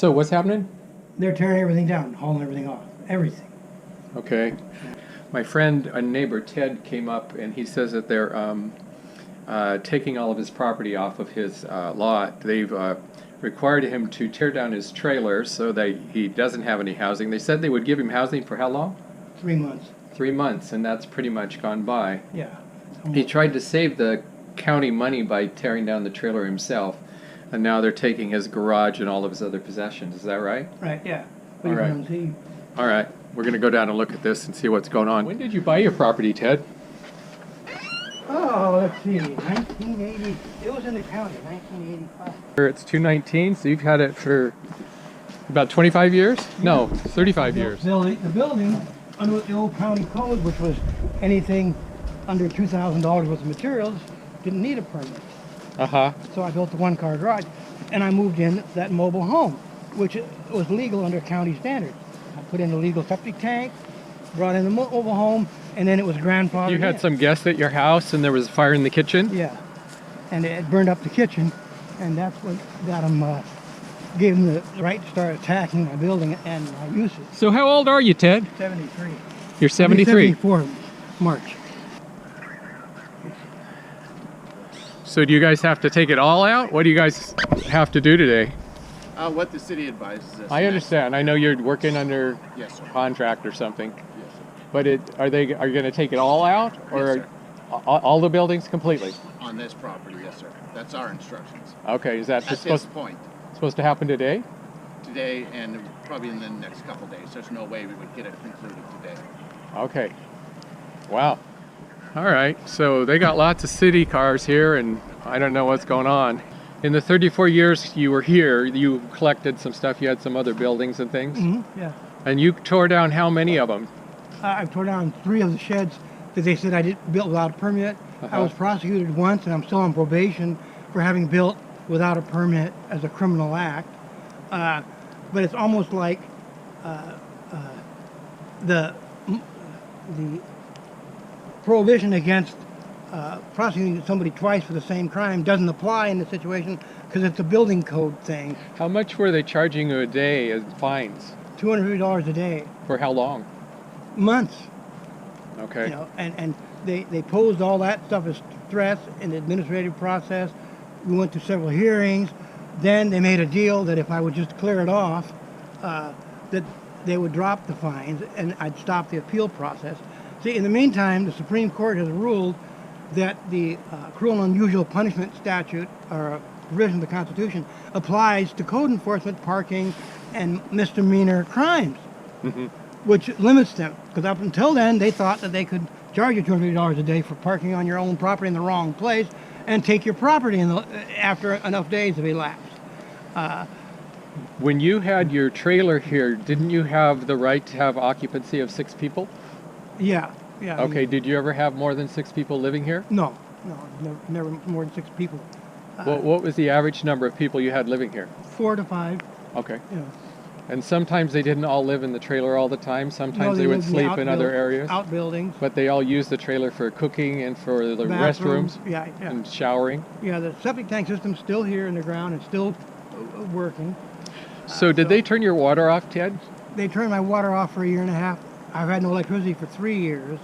So what's happening? They're tearing everything down, hauling everything off. Everything. Okay. My friend, a neighbor, Ted, came up and he says that they're taking all of his property off of his lot. They've required him to tear down his trailer so that he doesn't have any housing. They said they would give him housing for how long? 3 months. 3 months, and that's pretty much gone by. Yeah. He tried to save the county money by tearing down the trailer himself, and now they're taking his garage and all of his other possessions. Is that right? Right, yeah. All right. All right. We're going to go down and look at this and see what's going on. When did you buy your property, Ted? Oh, let's see. 1980. It was in the county, 1985. It's 219, so you've had it for about 25 years? No, 35 years. The building, under the old county code, which was anything under $2,000 worth of materials, didn't need a permit. Uh-huh. So I built the one-car garage, and I moved in that mobile home, which was legal under county standards. I put in a legal septic tank, brought in the mobile home, and then it was grandfathered You had in. some guests at your house, and there was a fire in the kitchen? Yeah, and it burned up the kitchen, and that's what got them, gave them the right to start attacking my building and my usage. So how old are you, Ted? 73. You're 73. 74 March. So do you guys have to take it all out? What do you guys have to do today? What the city advises us. I understand. I know you're working under Yes, sir. contract or something. Yes, sir. But are you going to take it all out, or Yes, all the buildings completely? On this property, yes, sir. That's our instructions. Okay, is that At just this point, supposed to happen today? today and probably in the next couple days. There's no way we would get it concluded today. Okay. Wow. All right. So they got lots of city cars here, and I don't know what's going on. In the 34 years you were here, you collected some stuff. You had some other buildings and things. Mm-hmm, yeah. And you tore down how many of them? I tore down 3 of the sheds that they said I didn't build without a permit. I was prosecuted once, and I'm still on probation for having built without a permit as a criminal act. But it's almost like the prohibition against prosecuting somebody twice for the same crime doesn't apply in this situation because it's a building code thing. How much were they charging you a day as fines? $250 a day. For how long? Months. Okay. You know, and they posed all that stuff as threats in the administrative process. We went to several hearings. Then they made a deal that if I would just clear it off, that they would drop the fines and I'd stop the appeal process. See, in the meantime, the Supreme Court has ruled that the cruel and unusual punishment statute, or a provision of the Constitution, applies to code enforcement, parking, and misdemeanor crimes, which limits them. Because up until then, they thought that they could charge you $250 a day for parking on your own property in the wrong place and take your property after enough days have elapsed. When you had your trailer here, didn't you have the right to have occupancy of 6 people? Yeah. Okay, did you ever have more than 6 people living here? No, never more than 6 people. What was the average number of people you had living here? 4 to 5. Okay. Yeah. And sometimes they didn't all live in the trailer all the time. Sometimes they would lived sleep in other areas. Outbuildings. But they all used the trailer for cooking and for the Bathrooms, restrooms yeah. and showering. Yeah, the septic tank system's still here in the ground and still working. So did they turn your water off, Ted? They turned my water off for 1.5 years. I've had no electricity for 3 years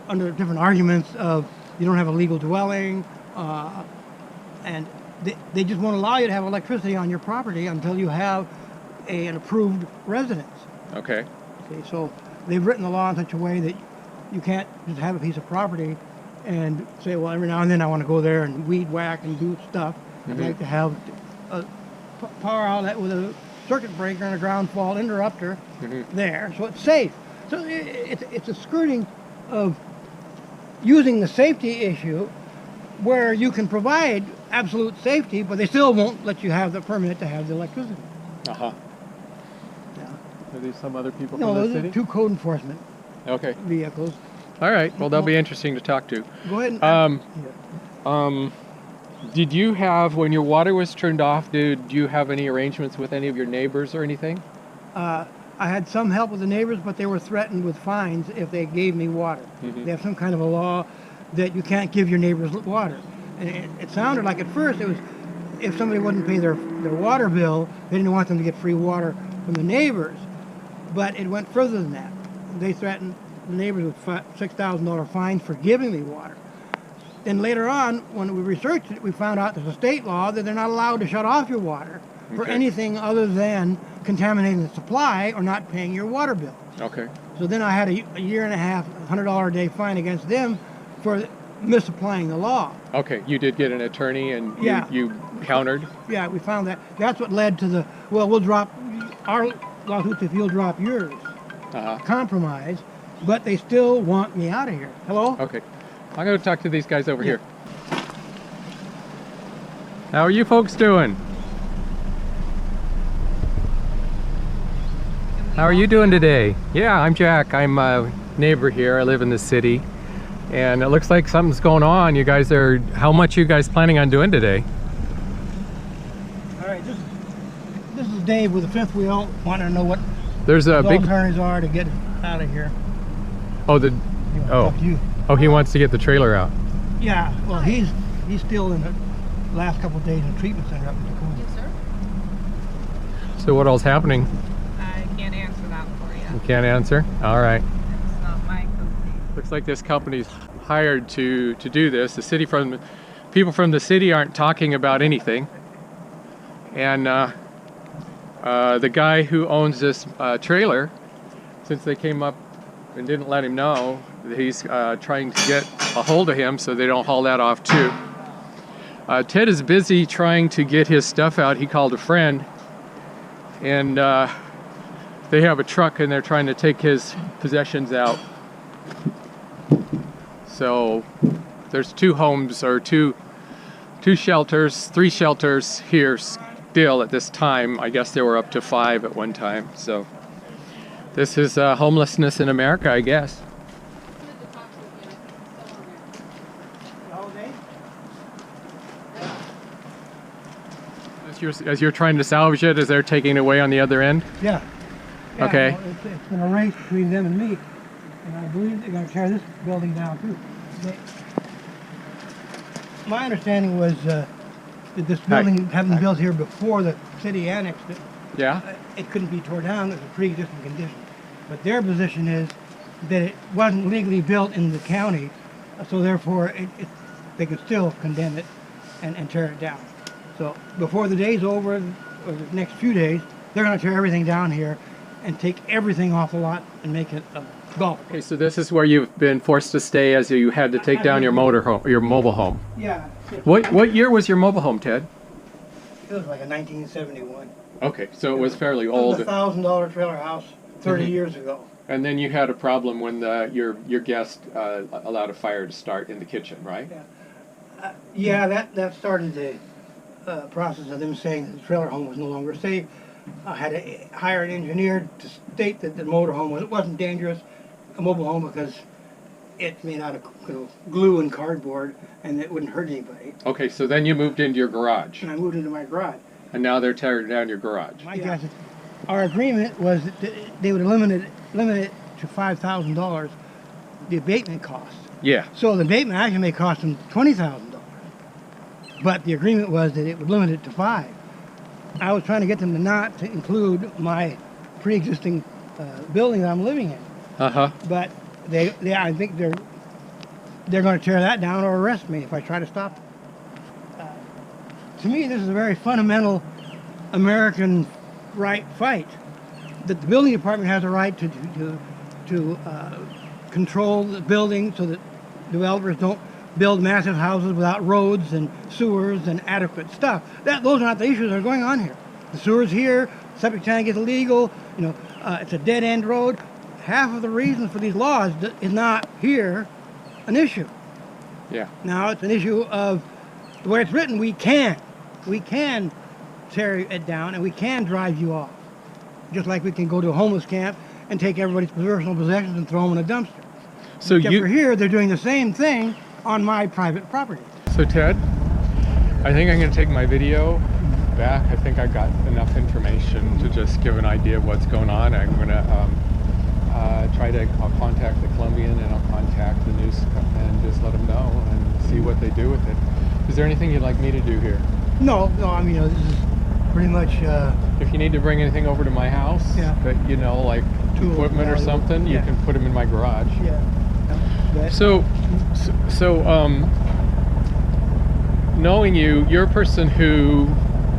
under different arguments of you don't have a legal dwelling, and they just won't allow you to have electricity on your property until you have an approved residence. Okay. So they've written the law in such a way that you can't just have a piece of property and say, well, every now and then I want to go there and weed whack and do stuff. I'd like to have a power outlet with a circuit breaker and a ground fault interrupter there, so it's safe. So it's a skirting of using the safety issue where you can provide absolute safety, but they still won't let you have the permit to have the electricity. Uh-huh. Yeah. Are these some other people No, from the those city? are 2 code enforcement Okay. vehicles. All right. Well, they'll be interesting to talk to. Go ahead and... Did you have, when your water was turned off, did you have any arrangements with any of your neighbors or anything? I had some help with the neighbors, but they were threatened with fines if they gave me water. They have some kind of a law that you can't give your neighbors water. And it sounded like at first it was if somebody wouldn't pay their their water bill. They didn't want them to get free water from the neighbors. But it went further than that. They threatened the neighbors with $6,000 fines for giving me water. Then later on, when we researched it, we found out there's a state law that they're not allowed to shut off your water for anything other than contaminating the supply or not paying your water bill. Okay. So then I had a year and a half, $100 a day fine against them for misapplying the law. Okay, you did get an attorney and Yeah. you countered? Yeah, we found that. That's what led to the, well, we'll drop our lawsuits if you'll drop yours. Compromise, but they still want me out of here. Hello? Okay. I'm going to talk to these guys over here. How are you folks doing? How are you doing today? Yeah, I'm Jack. I'm a neighbor here. I live in the city. And it looks like something's going on. You guys are, how much are you guys planning on doing today? All right, this is Dave with the fifth wheel. Want to know what There's a the big, alternatives are to get out of here. oh, the, He wants to oh, talk to you. oh, he wants to get the trailer out. Yeah, well, he's still in the last couple of days in the treatment center up in Tacoma. Yes, sir. So what all's happening? I can't answer that for you. You can't answer? All right. It's not my cup of tea. Looks like this company's hired to do this. The city people from the city aren't talking about anything. And the guy who owns this trailer, since they came up and didn't let him know, he's trying to get a hold of him so they don't haul that off too. Ted is busy trying to get his stuff out. He called a friend, and they have a truck and they're trying to take his possessions out. So there's two homes, or two shelters, 3 shelters here still at this time. I guess there were up to 5 at one time. So this is homelessness in America, I guess. As you're trying to salvage it, as they're taking it away on the other end? Yeah. Okay. Well, it's been a race between them and me, and I believe they're going to tear this building down too. My understanding was that this building having been built here before the city annexed it, Yeah? it couldn't be torn down as a pre-existing condition. But their position is that it wasn't legally built in the county, so therefore they could still condemn it and tear it down. So before the day's over, or the next few days, they're going to tear everything down here and take everything off the lot and make it a golf. Okay, so this is where you've been forced to stay as you had to take down your mobile home. Yeah. What year was your mobile home, Ted? It was like a 1971. Okay, so it was fairly It old. was a $1,000 trailer house 30 years ago. And then you had a problem when your guest allowed a fire to start in the kitchen, right? Yeah, that started the process of them saying that the trailer home was no longer safe. I had to hire an engineer to state that the motorhome wasn't dangerous, a mobile home, because it's made out of glue and cardboard, and it wouldn't hurt anybody. Okay, so then you moved into your garage, And I moved into my garage. and now they're tearing down your garage. My guess is our agreement was that they would limit it to $5,000, the abatement cost. Yeah. So the abatement actually may cost them $20,000. But the agreement was that it would limit it to 5. I was trying to get them to not to include my pre-existing building that I'm living in. Uh-huh. But I think they're going to tear that down or arrest me if I try to stop it. To me, this is a very fundamental American right fight. That the building department has a right to control the building so that developers don't build massive houses without roads and sewers and adequate stuff. Those are not the issues that are going on here. The sewer's here, septic tank is illegal, it's a dead-end road. Half of the reasons for these laws is not here an issue. Yeah. Now it's an issue of the way it's written. We can tear it down and we can drive you off. Just like we can go to a homeless camp and take everybody's personal possessions and throw them in a dumpster. So Except for here, they're doing the same thing on my private property. So Ted, I think I'm going to take my video back. I think I got enough information to just give an idea of what's going on. I'm going to I'll contact the Columbian and I'll contact the news and just let them know and see what they do with it. Is there anything you'd like me to do here? No, I mean, this is pretty much If you need to bring anything over to my house, Yeah. that, you know, like Tools, equipment or valuable. something, you Yeah. can put them in my garage. yeah. But- So, knowing you, you're a person who,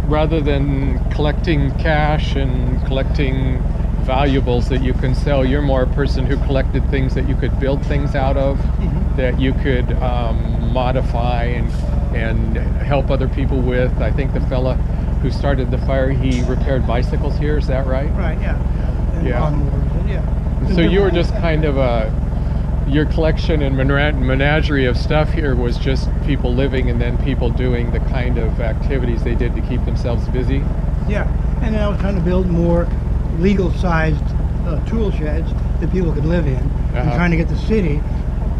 rather than collecting cash and collecting valuables that you can sell, you're more a person who collected things that you could build things out of, that you could modify and help other people with. I think the fella who started the fire, he repaired bicycles here, is that right? Right, yeah. And Yeah. lawnmowers, and yeah. So you were just kind of your collection and menagerie of stuff here was just people living and then people doing the kind of activities they did to keep themselves busy? Yeah, and then I was trying to build more legal-sized tool sheds that people could live in, and Uh-huh. trying to get the city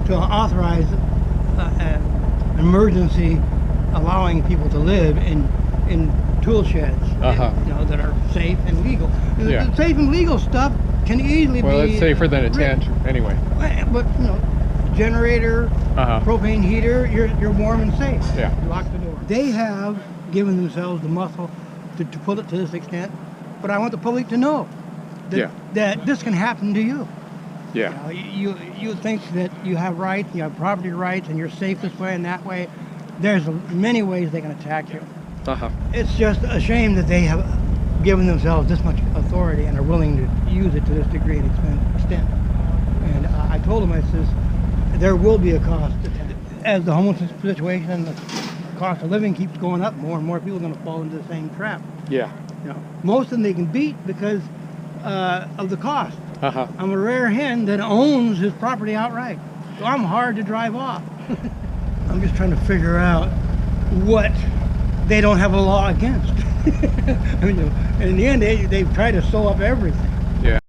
to authorize an emergency allowing people to live in tool sheds, Uh-huh. you know, that are safe and legal. Yeah. The safe and legal stuff can easily Well, be it's safer than a tent, anyway. But you know, generator, Uh-huh. propane heater, you're warm and safe. Yeah. You lock the door. They have given themselves the muscle to put it to this extent, but I want the public to know that, Yeah. that this can happen to you. Yeah. You know, you think that you have rights, you have property rights, and you're safe this way and that way. There's many ways they can attack you. Uh-huh. It's just a shame that they have given themselves this much authority and are willing to use it to this degree and extent. And I told them, I says, there will be a cost. As the homelessness situation and the cost of living keeps going up, more and more people are going to fall into the same trap. Yeah. You know, most of them they can beat because of the cost. Uh-huh. I'm a rare hen that owns his property outright, so I'm hard to drive off. I'm just trying to figure out what they don't have a law against. I mean, you know, in the end, they've tried to sew up everything.